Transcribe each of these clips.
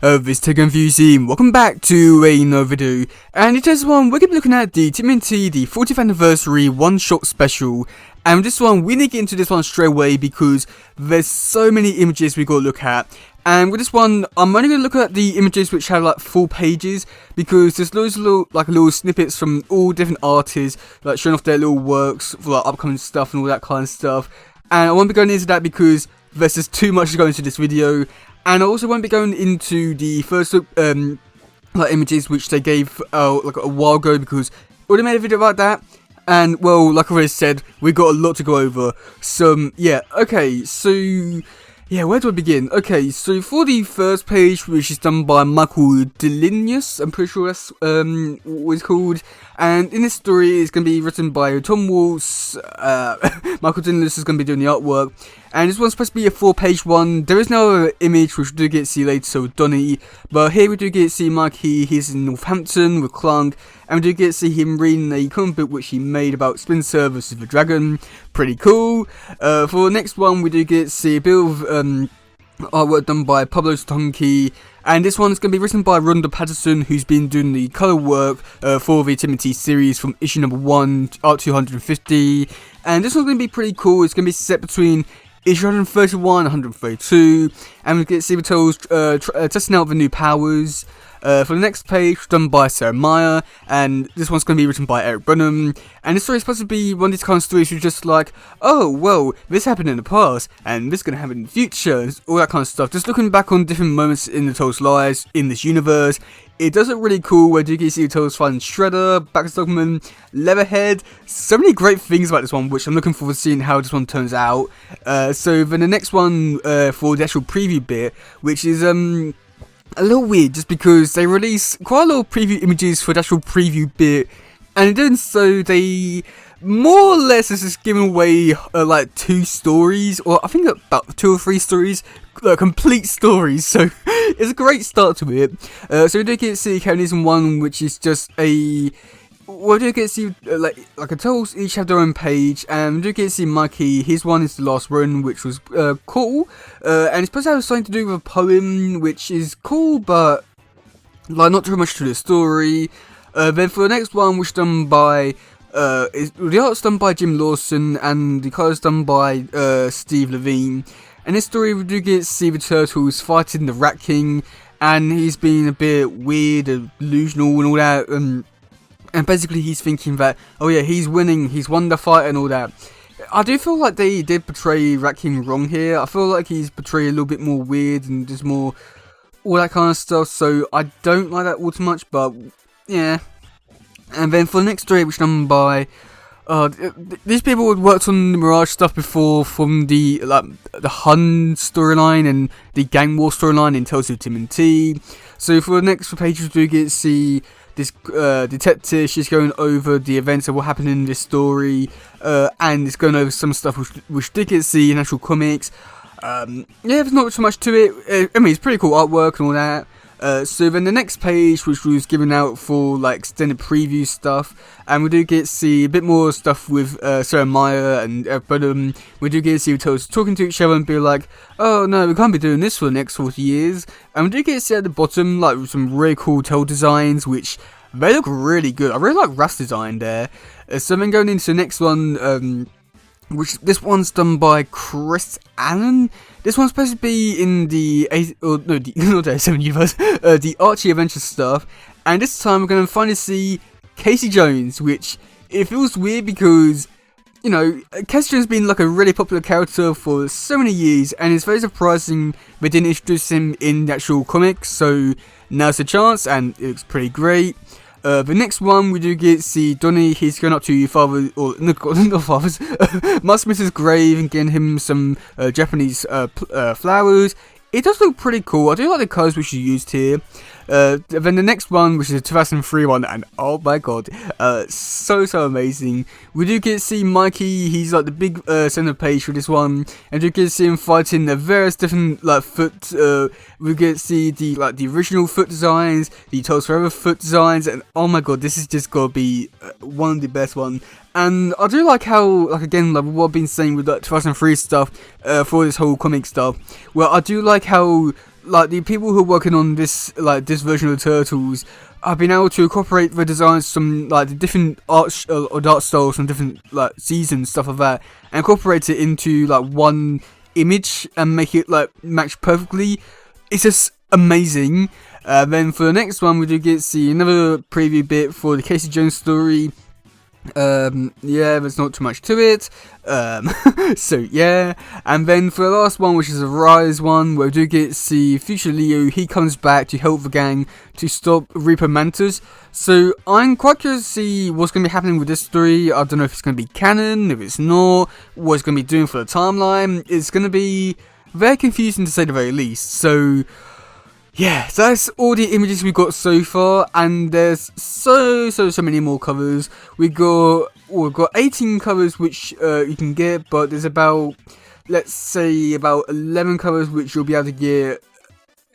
This teddygaming, welcome back to another video, and in today's one we're going to be looking at the TMNT, the 40th anniversary one-shot special. And this one, we need to get into this one straight away because there's so many images we got to look at. And with this one, I'm only going to look at the images which have like full pages, because there's loads of little snippets from all different artists, like showing off their little works for like upcoming stuff and all that kind of stuff. And I won't be going into that because there's just too much to go into this video. And I also won't be going into the first images which they gave like a while ago, because I already made a video about that. And well, like I already said, we got a lot to go over. So yeah, okay, so yeah, where do I begin? Okay, so for the first page, which is done by Michael Delinius, I'm pretty sure that's what it's called. And in this story, it's going to be written by Tom Waltz. Michael Delinius is going to be doing the artwork. And this one's supposed to be a 4-page one. There is no image, which we do get to see later, so Donny. But here we do get to see Mikey. He's in Northampton with Clunk. And we do get to see him reading a comic book which he made about Spencer versus the Dragon. Pretty cool. For the next one, we do get to see a bit of artwork done by Pablo Stonky. And this one is going to be written by Rhonda Patterson, who's been doing the colour work for the TMNT series from issue number 1 up to 150. And this one's going to be pretty cool. It's going to be set between issue 131 and 132. And we get to see the Turtles testing out the new powers. For the next page, done by Sarah Meyer, and this one's going to be written by Eric Burnham. And this story is supposed to be one of these kind of stories where you're just like, oh, well, this happened in the past, and this is going to happen in the future, and all that kind of stuff. Just looking back on different moments in the Turtles' lives, in this universe. It does look really cool, where you can see the Turtles fighting Shredder, Baxter Stockman, Leatherhead. So many great things about this one, which I'm looking forward to seeing how this one turns out. So then the next one for the actual preview bit, which is a little weird, just because they release quite a lot of preview images for the actual preview bit, and in doing so, they more or less is just giving away like 2 stories, or I think about 2 or 3 stories, complete stories. So it's a great start to it. So we do get to see Kevin 1, which is just a. We do get to see like a Turtles each have their own page, and we do get to see Mikey. His one is The Last Run, which was cool, and it's supposed to have something to do with a poem, which is cool, but like not too much to the story. Then for the next one, which is done by the art's done by Jim Lawson, and the colours done by Steve Levine. And this story, we do get to see the Turtles fighting the Rat King, and he's been a bit weird, delusional, and all that. And basically he's thinking that, oh yeah, he's winning, he's won the fight and all that. I do feel like they did portray Rat King wrong here. I feel like he's portrayed a little bit more weird and just more all that kind of stuff. So I don't like that all too much, but yeah. And then for the next story, which is done by these people had worked on the Mirage stuff before, from the Hun storyline and the Gang War storyline in Tales of TMNT. So for the next pages, we do get to see this detective. She's going over the events of what happened in this story, and it's going over some stuff which did get to see in actual comics. Yeah, there's not so much to it. I mean, it's pretty cool artwork and all that. So then the next page, which was given out for like extended preview stuff, and we do get to see a bit more stuff with Sarah Meyer and but we do get to see the Turtles talking to each other and be like, oh no, we can't be doing this for the next 40 years. And we do get to see at the bottom like some really cool Turtle designs, which they look really good. I really like Rust's design there. So then going into the next one, which this one's done by Chris Allen. This one's supposed to be in the universe, the Archie Adventure stuff. And this time we're going to finally see Casey Jones, which it feels weird because, you know, Casey Jones has been like a really popular character for so many years, and it's very surprising they didn't introduce him in the actual comics. So now's the chance, and it looks pretty great. The next one, we do get to see Donnie. He's going up to Father, or not Father's, Mark Smith's grave and getting him some Japanese flowers. It does look pretty cool. I do like the colours which you used here. Then the next one, which is a 2003 one, and oh my god, so amazing. We do get to see Mikey. He's like the big center page for this one, and you get to see him fighting the various different like foot. We get to see the original foot designs, the Toes Forever foot designs, and oh my god, this is just gonna be one of the best ones. And I do like how, again, what I've been saying with 2003 stuff for this whole comic stuff. Well, I do like how like the people who are working on this version of the Turtles have been able to incorporate the designs from like the different art styles from different like seasons, stuff like that, and incorporate it into like one image and make it like match perfectly. It's just amazing. Then for the next one, we do get to see another preview bit for the Casey Jones story. Yeah, there's not too much to it. So yeah, and then for the last one, which is a Rise one, where we do get to see future Leo. He comes back to help the gang to stop Reaper Mantis. So I'm quite curious to see what's going to be happening with this story. I don't know if it's going to be canon, if it's not, what it's going to be doing for the timeline. It's going to be very confusing to say the very least. So yeah, so that's all the images we've got so far, and there's so many more covers. We've got 18 covers which you can get, but there's about, let's say, about 11 covers which you'll be able to get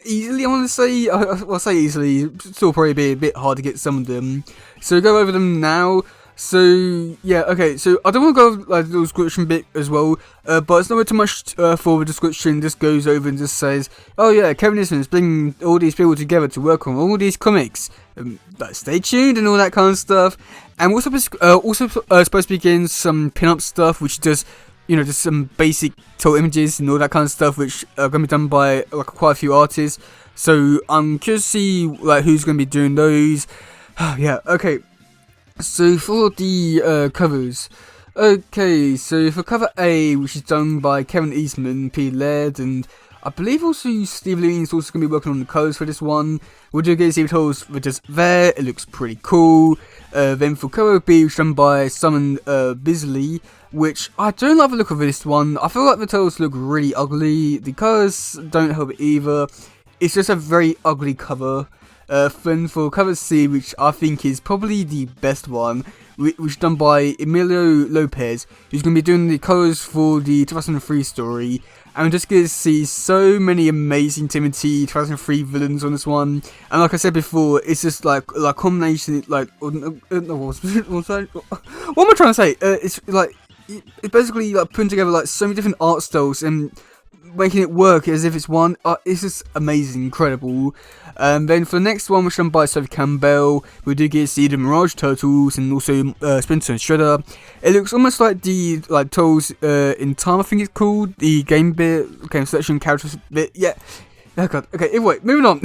easily. I want to say, I'll say easily, still probably be a bit hard to get some of them. So go over them now. So yeah, okay, so I don't want to go over like the description bit as well, but it's not too much for the description. Just goes over and just says, oh yeah, Kevin Eastman is bringing all these people together to work on all these comics. But stay tuned and all that kind of stuff. And we're supposed to begin some pin-up stuff, which does, you know, just some basic total images and all that kind of stuff, which are going to be done by like quite a few artists. So I'm curious to see like who's going to be doing those. Yeah, okay. So for the covers, okay, so for cover A, which is done by Kevin Eastman, P. Laird, and I believe also Steve Levine is also going to be working on the covers for this one. We do get Steve Tolls, which is there, it looks pretty cool. Then for cover B, which is done by Simon Bisley, which I don't like the look of this one. I feel like the Tolls look really ugly, the colours don't help it either. It's just a very ugly cover. Then for cover C, which I think is probably the best one, which is done by Emilio Lopez, who's going to be doing the colours for the 2003 story. And we're just going to see so many amazing Timothy 2003 villains on this one. And like I said before, it's just like combination, like, what am I trying to say? It's like, it's basically like putting together like so many different art styles and making it work as if it's one. It's just amazing, incredible. Then for the next one, which is done by Sophie Campbell, we do get to see the Mirage Turtles and also Splinter and Shredder. It looks almost like the Turtles in Time, I think it's called, the game selection characters bit. Yeah. Oh god. Okay. Anyway, moving on.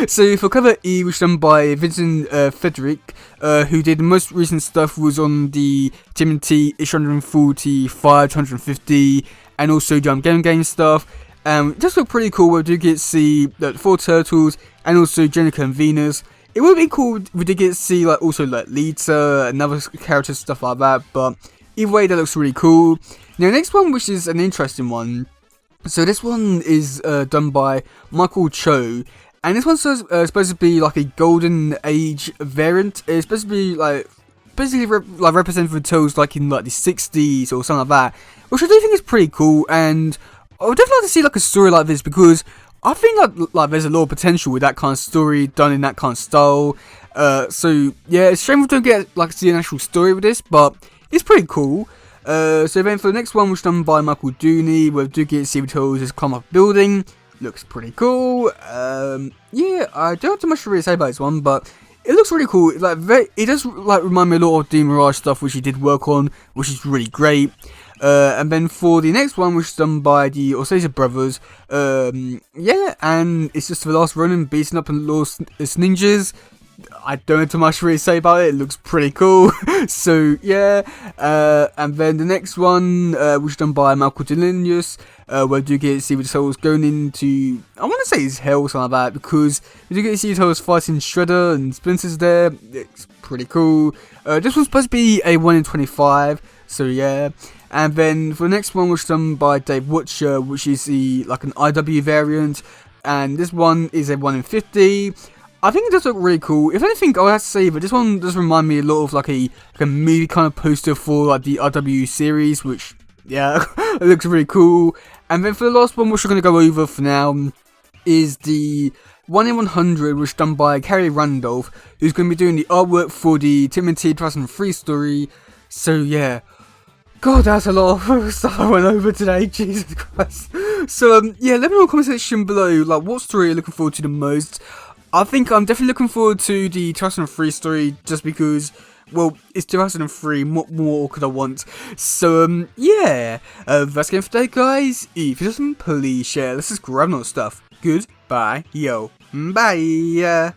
So for cover E, which is done by Vincent Frederick, who did the most recent stuff was on the Timothy issue 145, 250, and also Jump Game stuff. Just look pretty cool. We do get to see the 4 turtles and also Jenica and Venus. It would be cool if we did get to see like also like Lita and other characters, stuff like that. But either way, that looks really cool. Now, next one, which is an interesting one. So this one is done by Michael Cho, and this one's supposed to be like a golden age variant. It's supposed to be like basically representative of Turtles like in like the 60s or something like that, which I do think is pretty cool. And I would definitely like to see like a story like this, because I think like there's a lot of potential with that kind of story done in that kind of style. So yeah, it's a shame we don't get like to see an actual story with this, but it's pretty cool. So then for the next one, which is done by Michael Dooney, where we do get to see the Turtles just climb up a building. Looks pretty cool. Yeah, I don't have too much to really say about this one, but it looks really cool. It does like remind me a lot of the Mirage stuff, which he did work on, which is really great. And then for the next one, which is done by the Orsesa brothers, yeah, and it's just the last Ronin beating up and Lost Ninjas. I don't know too much to really say about it. It looks pretty cool. So yeah, and then the next one, which is done by Malcolm Delinius, where we do get to see the Turtles going into, I want to say it's hell or something like that, because we do get to see the Turtles fighting Shredder and Splinter's there. It's pretty cool. This one's supposed to be a 1 in 25, so yeah. And then for the next one, which is done by Dave Watcher, which is like an IW variant, and this one is a 1 in 50. I think it does look really cool. If anything, I would have to say that this one does remind me a lot of like a movie kind of poster for like the IW series, which, yeah, it looks really cool. And then for the last one, which we're going to go over for now, is the 1 in 100, which is done by Carrie Randolph, who's going to be doing the artwork for the Timothy 2003 story. So yeah, God, that's a lot of stuff I went over today, Jesus Christ. So, yeah, let me know in the comment section below, like, what story you're looking forward to the most. I think I'm definitely looking forward to the 2003 story, just because, well, it's 2003, what more could I want? So, yeah, that's the game for today, guys. If you listen, please share, let's just grab more stuff. Goodbye, yo, bye.